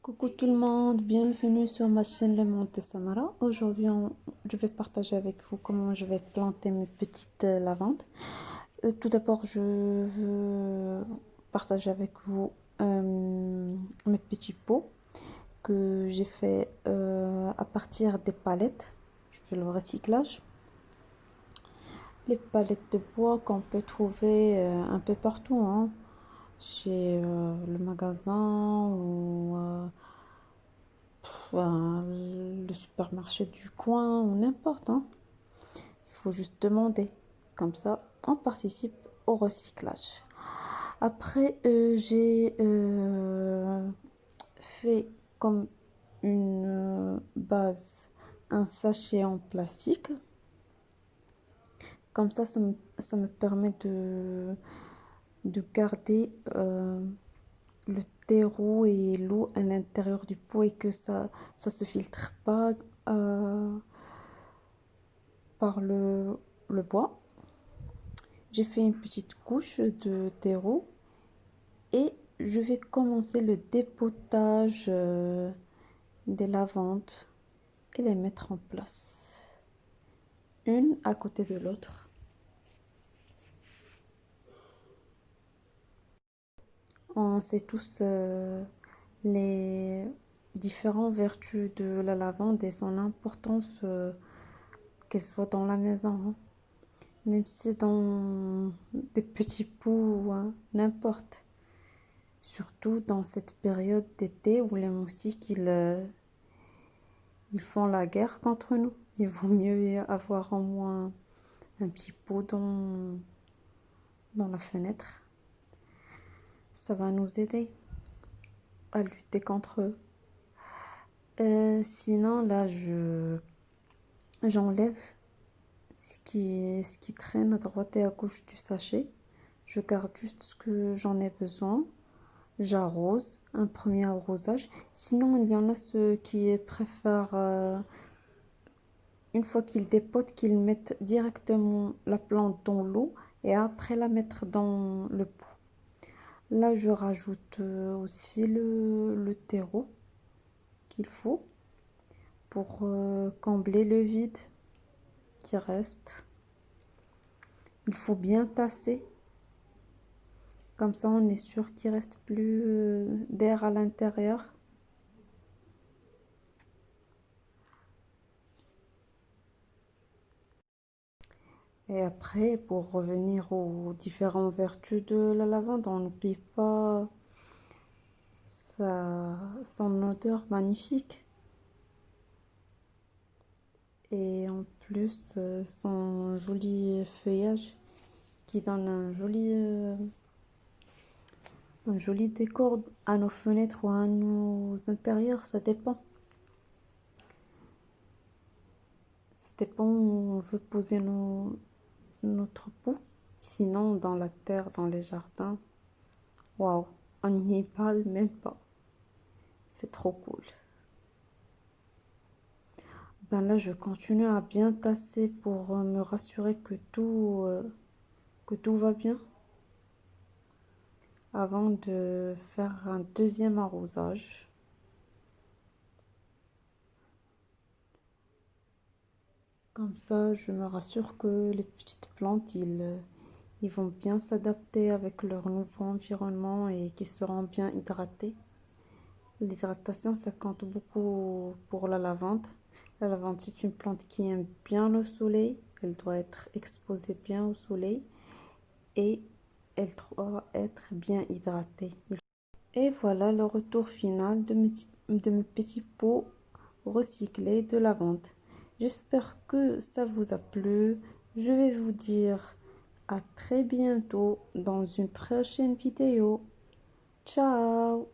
Coucou tout le monde, bienvenue sur ma chaîne Le Monde de Samara. Aujourd'hui, je vais partager avec vous comment je vais planter mes petites lavandes. Tout d'abord, je veux partager avec vous mes petits pots que j'ai fait à partir des palettes. Je fais le recyclage. Les palettes de bois qu'on peut trouver un peu partout, hein, chez le magasin ou le supermarché du coin ou n'importe, hein. Il faut juste demander. Comme ça, on participe au recyclage. Après, j'ai fait comme une base un sachet en plastique. Comme ça me permet de garder le terreau et l'eau à l'intérieur du pot et que ça se filtre pas par le bois. J'ai fait une petite couche de terreau et je vais commencer le dépotage des lavandes et les mettre en place, une à côté de l'autre. On sait tous les différentes vertus de la lavande et son importance, qu'elle soit dans la maison, hein. Même si dans des petits pots, hein, n'importe. Surtout dans cette période d'été où les moustiques, ils font la guerre contre nous. Il vaut mieux avoir au moins un petit pot dans la fenêtre. Ça va nous aider à lutter contre eux. Sinon, là, j'enlève ce qui traîne à droite et à gauche du sachet. Je garde juste ce que j'en ai besoin. J'arrose, un premier arrosage. Sinon, il y en a ceux qui préfèrent, une fois qu'ils dépotent, qu'ils mettent directement la plante dans l'eau et après la mettre dans le pot. Là, je rajoute aussi le terreau qu'il faut pour combler le vide qui reste. Il faut bien tasser. Comme ça, on est sûr qu'il reste plus d'air à l'intérieur. Et après, pour revenir aux différentes vertus de la lavande, on n'oublie pas son odeur magnifique. Et en plus, son joli feuillage qui donne un joli décor à nos fenêtres ou à nos intérieurs, ça dépend. Ça dépend où on veut poser notre pot. Sinon, dans la terre, dans les jardins, waouh, on n'y parle même pas. C'est trop cool. Ben là, je continue à bien tasser pour me rassurer que tout va bien avant de faire un deuxième arrosage. Comme ça, je me rassure que les petites plantes, ils vont bien s'adapter avec leur nouveau environnement et qu'ils seront bien hydratés. L'hydratation, ça compte beaucoup pour la lavande. La lavande, c'est une plante qui aime bien le soleil. Elle doit être exposée bien au soleil et elle doit être bien hydratée. Et voilà le retour final de mes petits pots recyclés de lavande. J'espère que ça vous a plu. Je vais vous dire à très bientôt dans une prochaine vidéo. Ciao!